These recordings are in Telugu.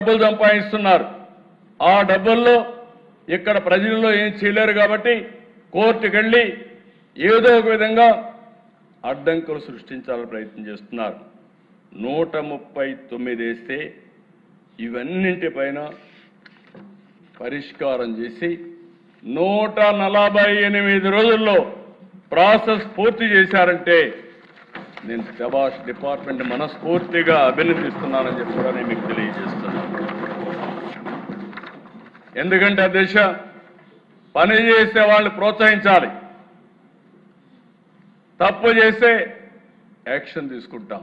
డబ్బులు సంపాదిస్తున్నారు. ఆ డబ్బుల్లో ఇక్కడ ప్రజల్లో ఏం చేయలేరు కాబట్టి కోర్టుకు వెళ్ళి ఏదో ఒక విధంగా అడ్డంకులు సృష్టించాలని ప్రయత్నం చేస్తున్నారు. 139 వేస్తే ఇవన్నింటిపైన పరిష్కారం చేసి 148 రోజుల్లో ప్రాసెస్ పూర్తి చేశారంటే నేను శభాష్ డిపార్ట్మెంట్ మనస్ఫూర్తిగా అభినందిస్తున్నానని చెప్పి కూడా నేను మీకు తెలియజేస్తున్నాను. ఎందుకంటే అధ్యక్ష, పని చేసే వాళ్ళని ప్రోత్సహించాలి, తప్పు చేస్తే యాక్షన్ తీసుకుంటాం.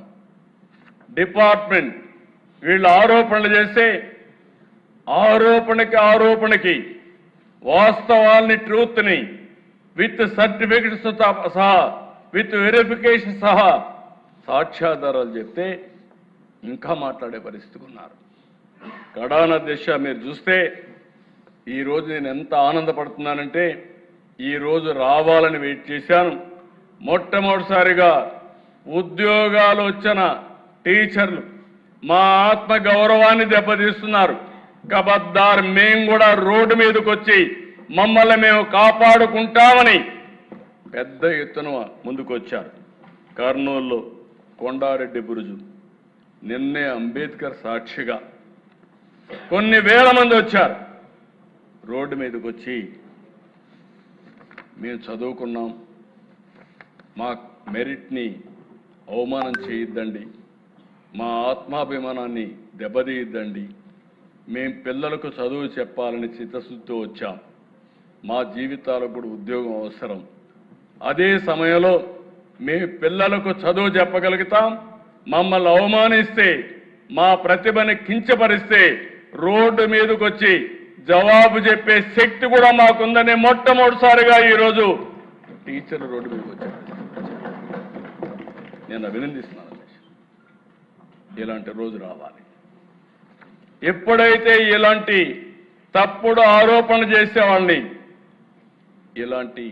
డిపార్ట్మెంట్ వీళ్ళు ఆరోపణలు చేస్తే ఆరోపణకి వాస్తవాల్ని ట్రూత్ని విత్ సర్టిఫికెట్స్ సహా విత్ వెరిఫికేషన్ సహా సాక్ష్యాధారాలు చెప్తే ఇంకా మాట్లాడే పరిస్థితి ఉన్నారు. కడాన దిశ మీరు చూస్తే ఈరోజు నేను ఎంత ఆనందపడుతున్నానంటే ఈరోజు రావాలని వెయిట్ చేశాను. మొట్టమొదటిసారిగా ఉద్యోగాలు వచ్చిన టీచర్లు మా ఆత్మ గౌరవాన్ని దెబ్బతీస్తున్నారు. కబద్దార్, మేము కూడా రోడ్డు మీదకి వచ్చి మమ్మల్ని మేము కాపాడుకుంటామని పెద్ద ఎత్తున ముందుకొచ్చారు. కర్నూలులో కొండారెడ్డి బురుజు, నిన్నే అంబేద్కర్ సాక్షిగా కొన్ని వేల మంది వచ్చారు. రోడ్డు మీదకి వచ్చి మేము చదువుకున్నాం, మా మెరిట్ని అవమానం చేయొద్దండి, మా ఆత్మాభిమానాన్ని దెబ్బతీయద్దండి, మేం పిల్లలకు చదువు చెప్పాలని చిత్తశుద్ధితో వచ్చాం, మా జీవితాలకు కూడా ఉద్యోగం అవసరం, అదే సమయంలో మేము పిల్లలకు చదువు చెప్పగలుగుతాం, మమ్మల్ని అవమానిస్తే మా ప్రతిభని కించపరిస్తే రోడ్డు మీదకి వచ్చి జవాబు చెప్పే శక్తి కూడా మాకుందని మొట్టమొదటిసారిగా ఈరోజు టీచర్లు రోడ్డు మీదకి వచ్చారు. నేను అభినందిస్తున్నాను. ఇలాంటి రోజు రావాలి. ఎప్పుడైతే ఇలాంటి తప్పుడు ఆరోపణ చేసేవాళ్ళని ఇలాంటి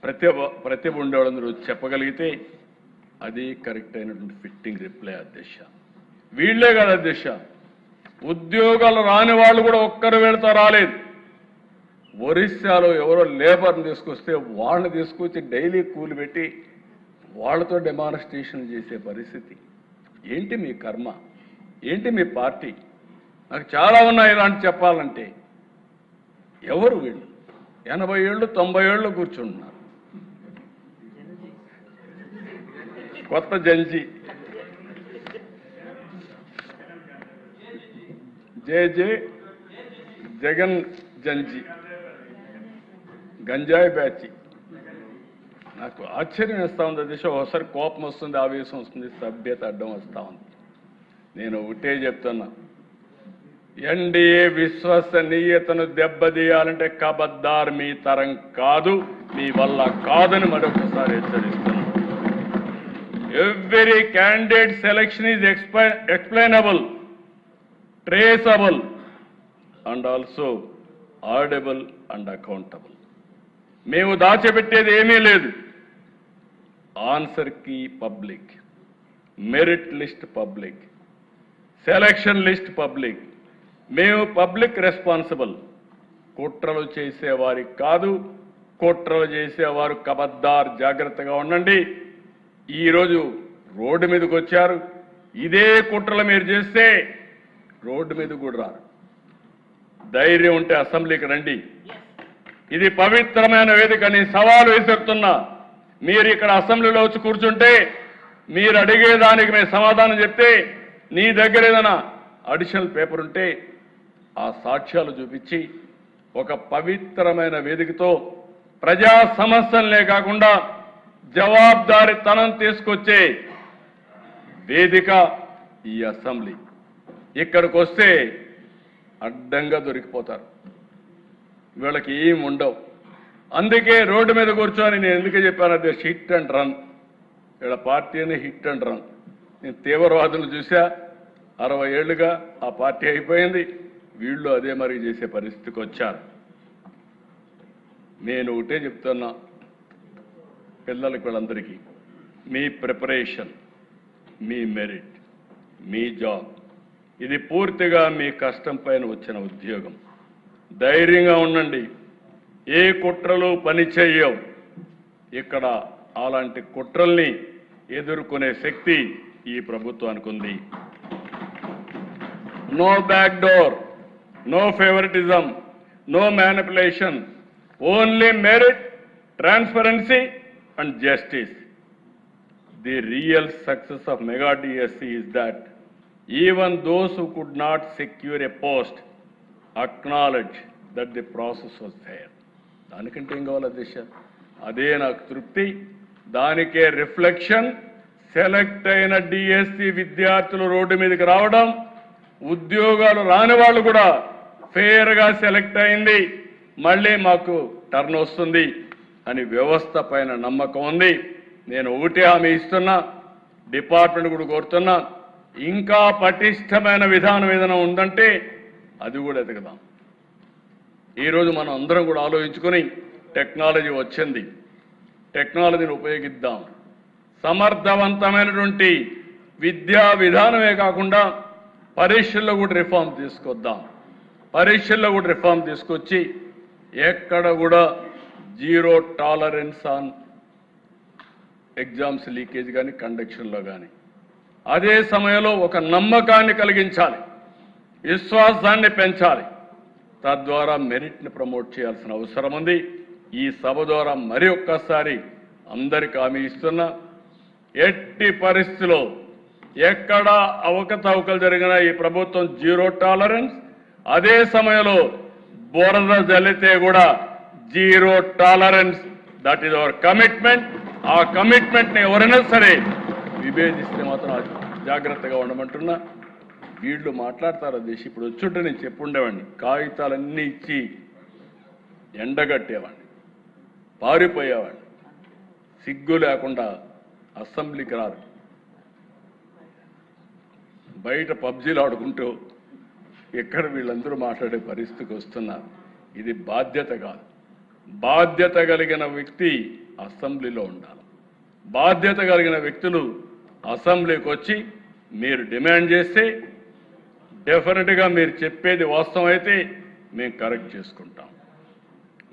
ప్రతిభ ఉండేవాళ్ళందరూ చెప్పగలిగితే అది కరెక్ట్ అయినటువంటి ఫిట్టింగ్ రిప్లై అధ్యక్ష. వీళ్లే కదా అధ్యక్ష, ఉద్యోగాలు రాని వాళ్ళు కూడా ఒక్కరు వెళ్తా రాలేదు. ఒరిస్సాలో ఎవరో లేబర్ని తీసుకొస్తే వాళ్ళని తీసుకొచ్చి డైలీ కూలి పెట్టి వాళ్ళతో డెమాన్స్ట్రేషన్ చేసే పరిస్థితి. ఏంటి మీ కర్మ, ఏంటి మీ పార్టీ? నాకు చాలా ఉన్నాయి ఇలాంటి చెప్పాలంటే. ఎవరు వీళ్ళు? 80 ఏళ్ళు 90 ఏళ్ళు కూర్చుంటున్నారు. కొత్త జంజీ జగన్ జంజీ గంజాయి బ్యాచి. నాకు ఆశ్చర్యం వేస్తా ఉంది దిశ. ఒకసారి కోపం వస్తుంది, ఆవేశం వస్తుంది, సభ్యత అడ్డం వస్తా ఉంది. నేను ఒకటే చెప్తున్నా, ఎన్డీఏ విశ్వసనీయతను దెబ్బతీయాలంటే కబద్దార్ మీ తరం కాదు, మీ వల్ల కాదని మరొకసారి హెచ్చరిస్తున్నాను. Every candidate selection is explainable, traceable and also audible and accountable. మేము దాచిపెట్టేది ఏమీ లేదు. Answer key public, merit list public, selection list public. మేము పబ్లిక్ రెస్పాన్సిబుల్. కుట్రలు చేసేవారికి కాదు, కుట్రలు చేసేవారు కబద్దార్, జాగ్రత్తగా ఉండండి. ఈరోజు రోడ్డు మీదకి వచ్చారు. ఇదే కుట్రలు మీరు చేస్తే రోడ్డు మీద కూడా రారు. ధైర్యం ఉంటే అసెంబ్లీకి రండి. ఇది పవిత్రమైన వేదిక. నేను సవాలు విసురుతున్నా. మీరు ఇక్కడ అసెంబ్లీలో వచ్చి కూర్చుంటే మీరు అడిగేదానికి మేము సమాధానం చెప్తే, నీ దగ్గర ఏదైనా అడిషనల్ పేపర్ ఉంటే ఆ సాక్ష్యాలు చూపించి ఒక పవిత్రమైన వేదికతో ప్రజా సమస్యలనే కాకుండా జవాబుదారీతనం తీసుకొచ్చే వేదిక ఈ అసెంబ్లీ. ఇక్కడికి వస్తే అడ్డంగా దొరికిపోతారు, వీళ్ళకి ఏం ఉండవు. అందుకే రోడ్డు మీద కూర్చొని నేను ఎందుకు చెప్పానంటే హిట్ అండ్ రన్. వీళ్ళ పార్టీని హిట్ అండ్ రన్. నేను తీవ్రవాదులు చూసా, 60 ఏళ్లుగా ఆ పార్టీ అయిపోయింది. వీళ్ళు అదే మరి చేసే పరిస్థితికి వచ్చారు. నేను ఒకటే చెప్తున్నా పిల్లలకి, వీళ్ళందరికీ, మీ ప్రిపరేషన్, మీ మెరిట్, మీ జాబ్. ఇది పూర్తిగా మీ కష్టం పైన వచ్చిన ఉద్యోగం. ధైర్యంగా ఉండండి. ఏ కుట్రలు పని చేయవు. ఇక్కడ అలాంటి కుట్రల్ని ఎదుర్కొనే శక్తి ఈ ప్రభుత్వానికి ఉంది. No back door, no favouritism, no manipulation, only merit, transparency and justice. The real success of Mega DSC is that even those who could not secure a post acknowledge that the process was fair. దానికంటే ఏం కావాలి దిశ? అదే నాకు తృప్తి. దానికే రిఫ్లెక్షన్. సెలెక్ట్ అయిన డిఎస్సి విద్యార్థులు రోడ్డు మీదకి రావడం, ఉద్యోగాలు రాని వాళ్ళు కూడా ఫేర్గా సెలెక్ట్ అయింది, మళ్ళీ మాకు టర్న్ వస్తుంది అని వ్యవస్థ పైన నమ్మకం ఉంది. నేను ఒకటే హామీ ఇస్తున్నా, డిపార్ట్మెంట్ కూడా కోరుతున్నా, ఇంకా పటిష్టమైన విధానం ఏదైనా ఉందంటే అది కూడా ఎతకదాం. ఈరోజు మనం అందరం కూడా ఆలోచించుకొని టెక్నాలజీ వచ్చింది, టెక్నాలజీని ఉపయోగిద్దాం. సమర్థవంతమైనటువంటి విద్యా విధానమే కాకుండా పరీక్షల్లో కూడా రిఫార్మ్ తీసుకొద్దాం. పరీక్షల్లో కూడా రిఫార్మ్ తీసుకొచ్చి ఎక్కడ కూడా zero tolerance on exams leakage కానీ కండక్షన్లో కానీ. అదే సమయంలో ఒక నమ్మకాన్ని కలిగించాలి, విశ్వాసాన్ని పెంచాలి. తద్వారా మెరిట్ని ప్రమోట్ చేయాల్సిన అవసరం ఉంది. ఈ సభ ద్వారా మరి ఒక్కసారి అందరికీ హామీ ఇస్తున్నా, ఎట్టి పరిస్థితిలో ఎక్కడా అవకతవకలు జరిగినా ఈ ప్రభుత్వం జీరో టాలరెన్స్. అదే సమయంలో బురద జల్లితే కూడా zero tolerance. That is our commitment. ఆ కమిట్మెంట్ని ఎవరైనా సరే విభేదిస్తే మాత్రం జాగ్రత్తగా ఉండమంటున్నా. వీళ్ళు మాట్లాడతారు దేశం. ఇప్పుడు వచ్చుంటే నేను చెప్పుండేవాడిని, కాగితాలన్నీ ఇచ్చి ఎండగట్టేవాడిని, పారిపోయేవాడిని. సిగ్గు లేకుండా అసెంబ్లీకి రారు, బయట పబ్జీలు ఆడుకుంటూ ఎక్కడ వీళ్ళందరూ మాట్లాడే పరిస్థితికి వస్తున్నారు. ఇది బాధ్యత కాదు. బాధ్యత కలిగిన వ్యక్తి అసెంబ్లీలో ఉండాలి. బాధ్యత కలిగిన వ్యక్తులు అసెంబ్లీకి వచ్చి మీరు డిమాండ్ చేస్తే డెఫినెట్గా మీరు చెప్పేది వాస్తవం అయితే మేము కరెక్ట్ చేసుకుంటాం.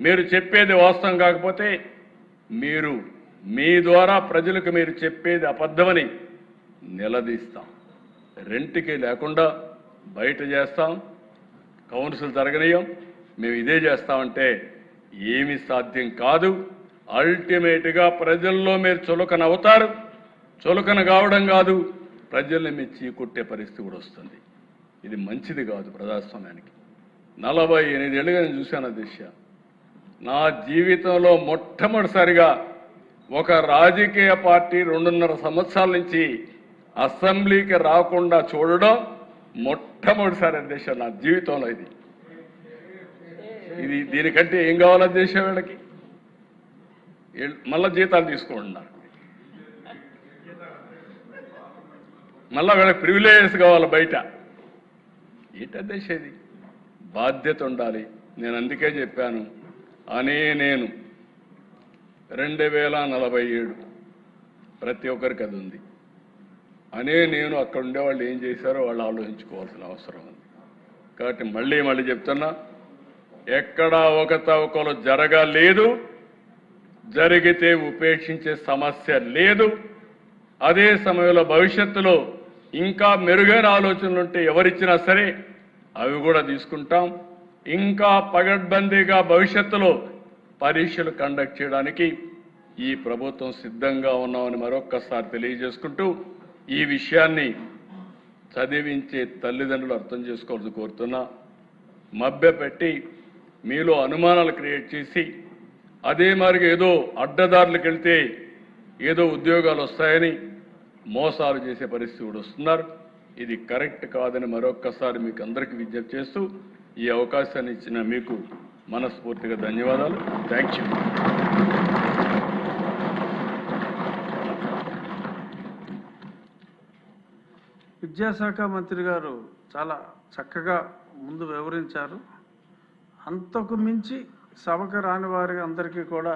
మీరు చెప్పేది వాస్తవం కాకపోతే మీరు మీ ద్వారా ప్రజలకు మీరు చెప్పేది అబద్ధమని నిలదీస్తాం. రెంట్కి లేకుండా బయట చేస్తాం, కౌన్సిల్ జరగనీయం, మేము ఇదే చేస్తామంటే ఏమీ సాధ్యం కాదు. అల్టిమేట్గా ప్రజల్లో మీరు చులకన అవుతారు. చులకన కావడం కాదు, ప్రజల్ని మీరు చీకొట్టే పరిస్థితి కూడా వస్తుంది. ఇది మంచిది కాదు ప్రజాస్వామ్యానికి. 48 ఏళ్ళుగా నేను చూశాను దిశ. నా జీవితంలో మొట్టమొదటిసారిగా ఒక రాజకీయ పార్టీ 2.5 సంవత్సరాల నుంచి అసెంబ్లీకి రాకుండా చూడడం మొట్టమొదటిసారి దిశ నా జీవితంలో. ఇది దీనికంటే ఏం కావాలో దేశం వీళ్ళకి? మళ్ళా జీతాలు తీసుకుంటున్నారు, మళ్ళా వీళ్ళకి ప్రివిలేజెస్ కావాలి బయట. ఏంటో దేశం ఇది? బాధ్యత ఉండాలి. నేను అందుకే చెప్పాను, నేను 2047 ప్రతి ఒక్కరికి అది ఉంది. నేను అక్కడ ఉండేవాళ్ళు ఏం చేశారో వాళ్ళు ఆలోచించుకోవాల్సిన అవసరం ఉంది. కాబట్టి మళ్ళీ చెప్తున్నా, ఎక్కడా అవకతవకలు జరగలేదు, జరిగితే ఉపేక్షించే సమస్య లేదు. అదే సమయంలో భవిష్యత్తులో ఇంకా మెరుగైన ఆలోచనలు ఉంటే ఎవరిచ్చినా సరే అవి కూడా తీసుకుంటాం. ఇంకా పగడ్బందీగా భవిష్యత్తులో పరీక్షలు కండక్ట్ చేయడానికి ఈ ప్రభుత్వం సిద్ధంగా ఉన్నామని మరొక్కసారి తెలియజేసుకుంటూ, ఈ విషయాన్ని చదివించే తల్లిదండ్రులు అర్థం చేసుకోవాల్సి కోరుతున్నా. మభ్యపెట్టి మీలో అనుమానాలు క్రియేట్ చేసి అదే మరి ఏదో అడ్డదారులకు వెళ్తే ఏదో ఉద్యోగాలు వస్తాయని మోసాలు చేసే పరిస్థితి కూడా వస్తున్నారు. ఇది కరెక్ట్ కాదని మరొక్కసారి మీకు అందరికీ విజ్ఞప్తి చేస్తూ ఈ అవకాశాన్ని ఇచ్చిన మీకు మనస్ఫూర్తిగా ధన్యవాదాలు. Thank you. విద్యాశాఖ మంత్రి గారు చాలా చక్కగా ముందు వివరించారు. అంతకు మించి సభకు రాని వారి అందరికీ కూడా